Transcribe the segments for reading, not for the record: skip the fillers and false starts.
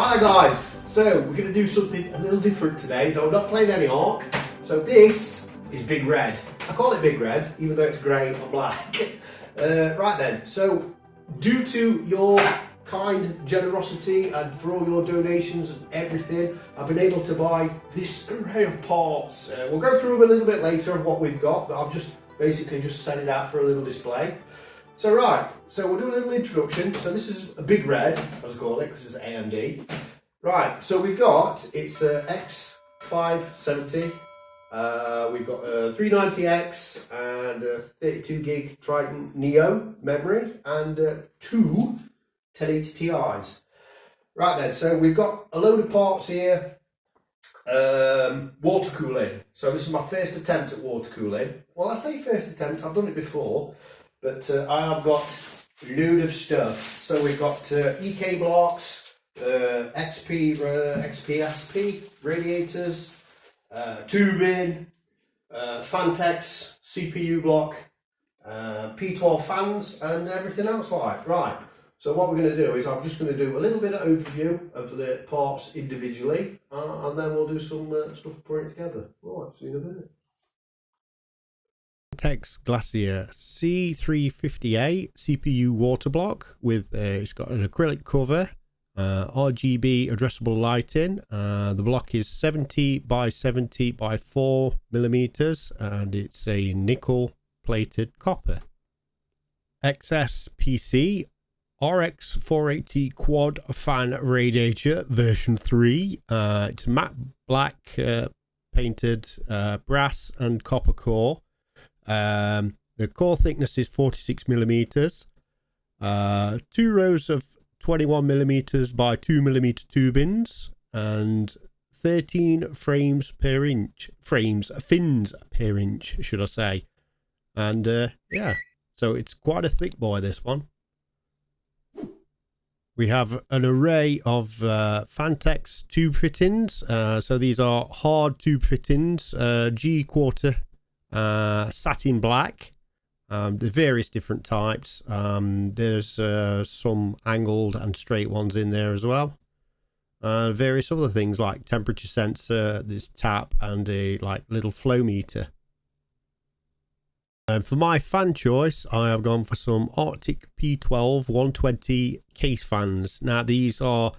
Hi guys, so we're going to do something a little different today. So I'm not playing any Ark. So this is Big Red. I call it Big Red, even though it's grey and black. Right then, so due to your kind generosity and for all your donations and everything, I've been able to buy this array of parts. We'll go through them a little bit later of what we've got, but I've just basically just set it out for a little display. So right, so we'll do a little introduction. So this is a Big Red, as I call it, because it's AMD. Right, so we've got, it's a X570. We've got a 390X and a 32 gig Trident Neo memory and two 1080 Ti's. Right then, so we've got a load of parts here. Water cooling. So this is my first attempt at water cooling. Well, I say first attempt, I've done it before, but I have got a load of stuff. So we've got EK blocks, XPSP radiators, tubing, Fantex CPU block, P12 fans, and everything else like. Right. So what we're going to do is I'm just going to do a little bit of overview of the parts individually, and then we'll do some stuff putting it together. Right, see you in a minute. Fantex Glacier C358 CPU water block with it's got an acrylic cover, RGB addressable lighting. The block is 70 by 70 by 4 millimeters, and it's a nickel plated copper. XSPC RX 480 quad fan radiator version 3. It's matte black painted brass and copper core. The core thickness is 46 millimeters. 2 rows of 21 millimeters by 2 millimeter tubings and 13 fins per inch, should I say. And yeah, so it's quite a thick boy, this one. We have an array of Fantex tube fittings. So these are hard tube fittings, G quarter, satin black. The various different types. There's some angled and straight ones in there as well. Various other things like temperature sensor, this tap, and a like little flow meter. For my fan choice, I have gone for some Arctic P12 120 case fans. Now these are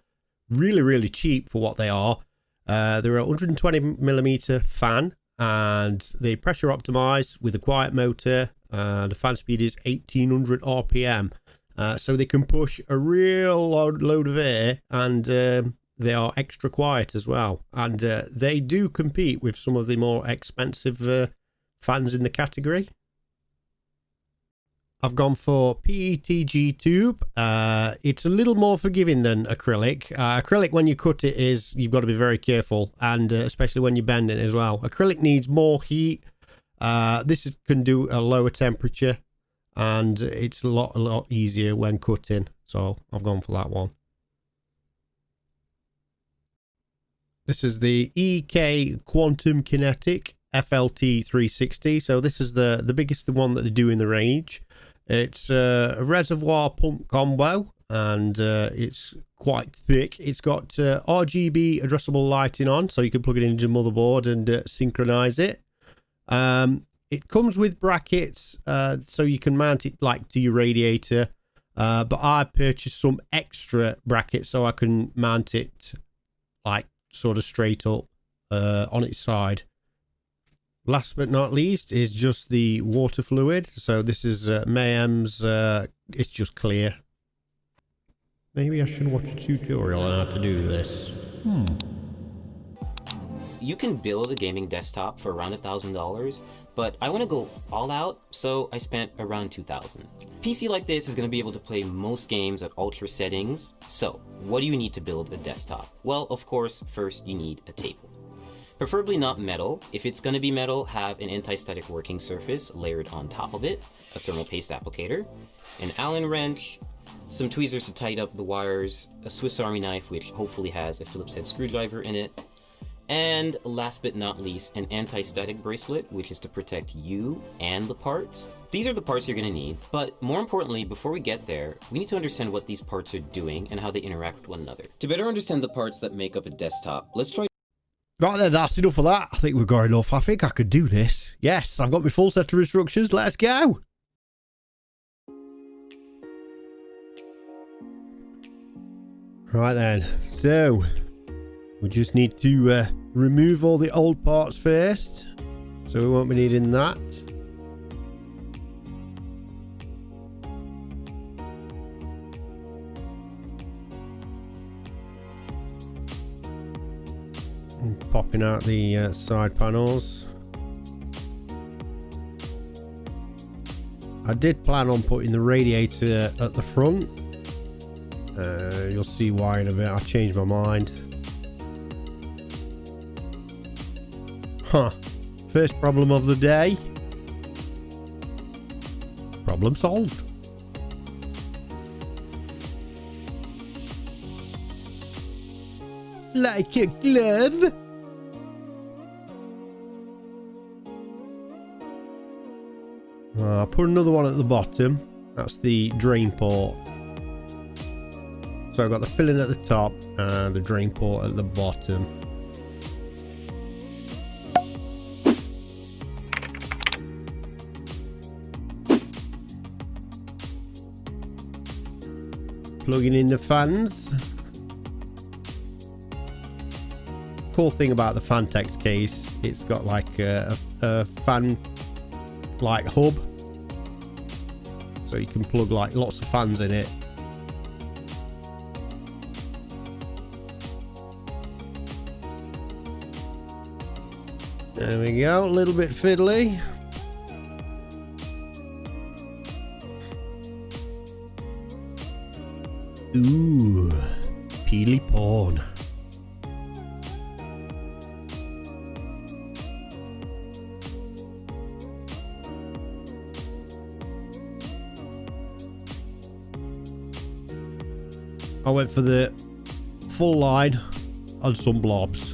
really cheap for what they are. They're a 120mm fan, and they pressure optimized with a quiet motor. The fan speed is 1800 RPM, so they can push a real load of air, and they are extra quiet as well. And they do compete with some of the more expensive fans in the category. I've gone for PETG tube. It's a little more forgiving than acrylic. Acrylic, when you cut it, you've got to be very careful, and especially when you bend it as well. Acrylic needs more heat. This can do a lower temperature, and it's a lot easier when cutting. So I've gone for that one. This is the EK Quantum Kinetic FLT 360. So this is the biggest one that they do in the range. It's a reservoir pump combo, and it's quite thick. It's got RGB addressable lighting on, so you can plug it into the motherboard and synchronize it. It comes with brackets, so you can mount it like to your radiator, but I purchased some extra brackets so I can mount it like sort of straight up on its side. Last but not least is just the water fluid. So this is Mayhem's, it's just clear. Maybe I should watch a tutorial on how to do this. You can build a gaming desktop for around $1,000, but I want to go all out, so I spent around $2,000. PC like this is going to be able to play most games at ultra settings. So what do you need to build a desktop? Well, of course, first you need a table. Preferably not metal. If it's going to be metal, have an anti-static working surface layered on top of it, a thermal paste applicator, an Allen wrench, some tweezers to tighten up the wires, a Swiss Army knife which hopefully has a Phillips head screwdriver in it, And last but not least, an anti-static bracelet, which is to protect you and the parts. These are the parts you're going to need, but more importantly, before we get there, we need to understand what these parts are doing and how they interact with one another. To better understand the parts that make up a desktop, let's try. Right then, that's enough of that. I think we've got enough. I think I could do this. Yes, I've got my full set of instructions. Let's go. Right then, so we just need to remove all the old parts first. So we won't be needing that. And popping out the side panels. I did plan on putting the radiator at the front. You'll see why in a bit. I changed my mind. Huh. First problem of the day. Problem solved. Like a glove. I'll put another one at the bottom. That's the drain port. So I've got the filling at the top and the drain port at the bottom. Plugging in the fans. Cool thing about the Fantex case, it's got like a fan like hub. So you can plug like lots of fans in it. There we go, a little bit fiddly. Ooh, peely porn. I went for the full line on some blobs.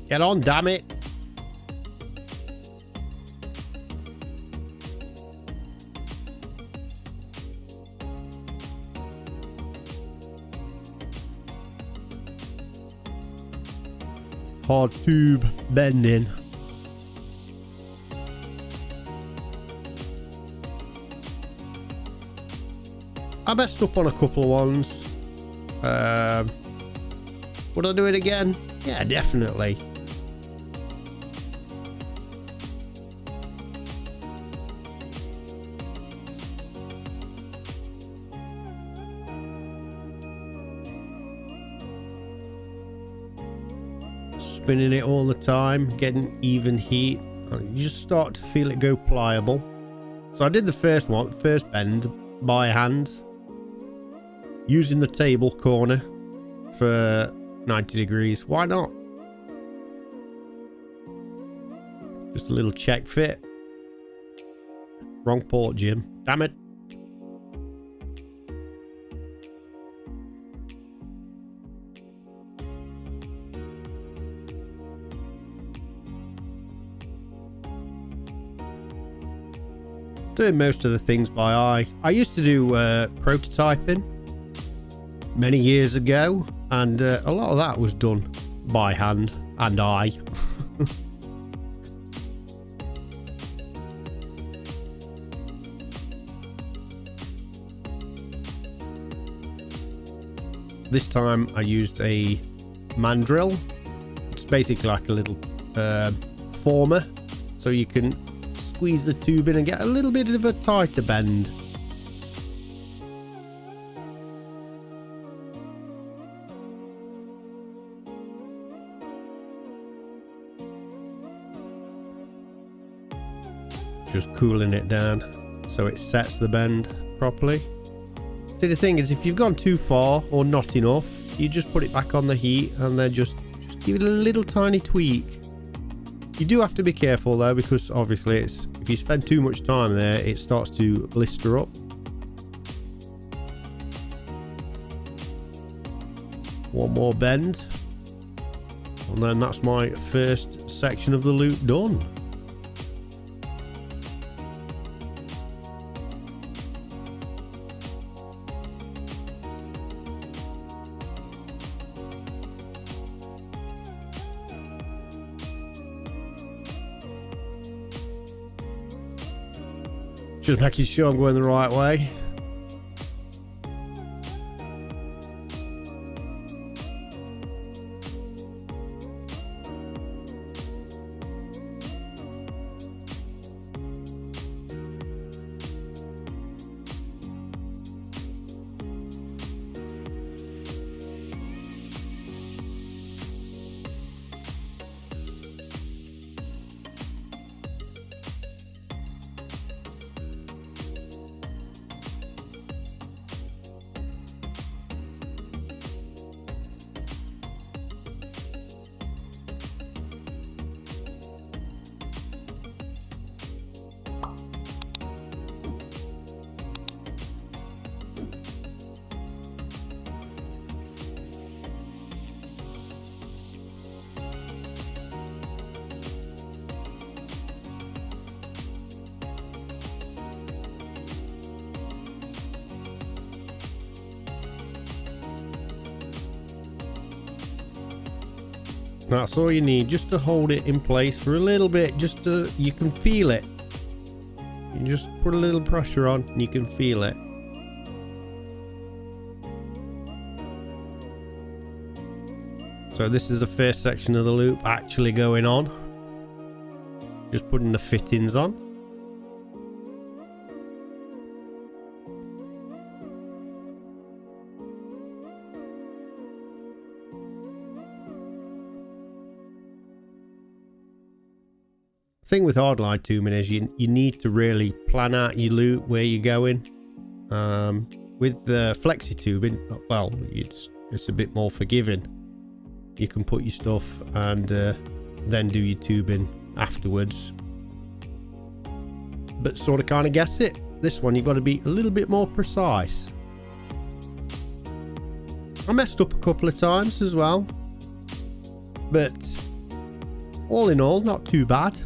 Get on, damn it. Hard tube bending. I messed up on a couple of ones. Would I do it again? Yeah, definitely. Spinning it all the time, getting even heat. You just start to feel it go pliable. So I did the first bend by hand, using the table corner for 90 degrees. Why not? Just a little check fit. Wrong port, Jim. Damn it. Doing most of the things by eye. I used to do prototyping many years ago, and a lot of that was done by hand and eye. This time I used a mandrel. It's basically like a little former, so you can squeeze the tube in and get a little bit of a tighter bend. Just cooling it down so it sets the bend properly. See, the thing is, if you've gone too far or not enough, you just put it back on the heat and then just just give it a little tiny tweak. You do have to be careful though, because obviously if you spend too much time there, it starts to blister up. One more bend. And then that's my first section of the loop done. Just making sure I'm going the right way. That's all you need, just to hold it in place for a little bit, just to, you can feel it. You just put a little pressure on and you can feel it. So this is the first section of the loop actually going on. Just putting the fittings on. Thing with Hardline tuning is you need to really plan out your loop, where you're going. With the flexi tubing, well, it's a bit more forgiving. You can put your stuff and then do your tubing afterwards, but sort of kind of guess it. This one you've got to be a little bit more precise. I messed up a couple of times as well, but all in all, not too bad.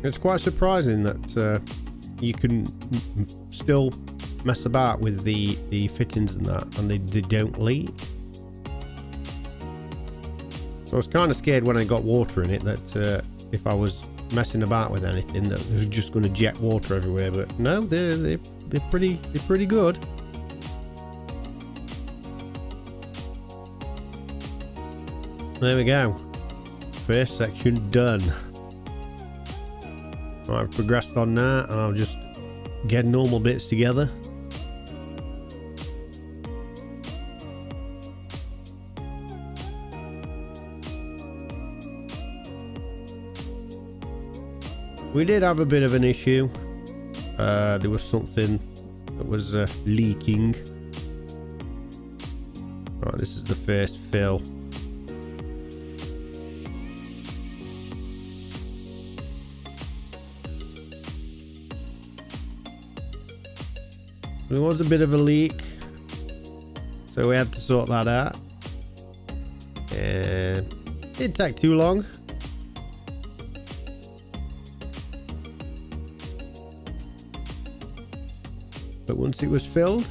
It's quite surprising that you can still mess about with the fittings and that, and they don't leak. So I was kind of scared when I got water in it that if I was messing about with anything, that it was just going to jet water everywhere. But no, they're pretty good. There we go. First section done. Right, I've progressed on that. I'll just get normal bits together. We did have a bit of an issue. There was something that was leaking. Right, this is the first fill. There was a bit of a leak, so we had to sort that out. And it didn't take too long. But once it was filled,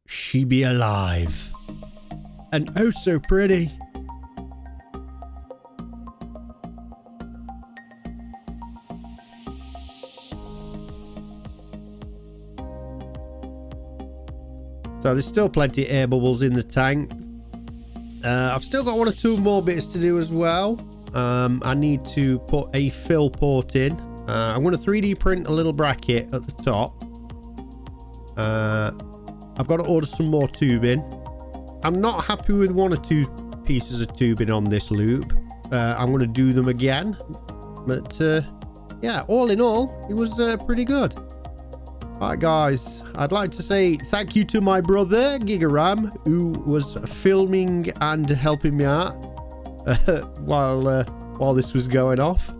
she be alive. and oh so pretty. So there's still plenty of air bubbles in the tank. I've still got 1 or 2 more bits to do as well. I need to put a fill port in. I'm going to 3D print a little bracket at the top. I've got to order some more tubing. I'm not happy with 1 or 2 pieces of tubing on this loop. I'm going to do them again. But yeah, all in all, it was pretty good. Alright guys, I'd like to say thank you to my brother Gigaram, who was filming and helping me out while this was going off.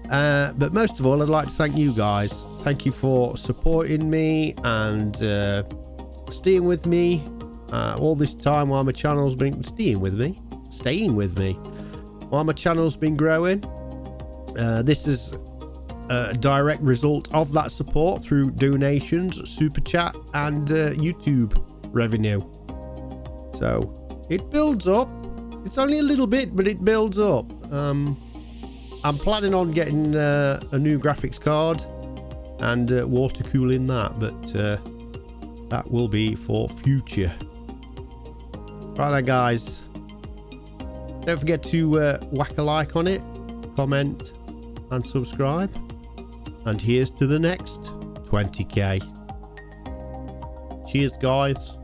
But most of all, I'd like to thank you guys. Thank you for supporting me and staying with me all this time while my channel's been staying with me while my channel's been growing. This is a direct result of that support through donations, super chat, and YouTube revenue. So it builds up. It's only a little bit, but it builds up. I'm planning on getting a new graphics card and water cooling that, but that will be for future. Right then guys, don't forget to whack a like on it, comment and subscribe. And here's to the next 20k. Cheers guys.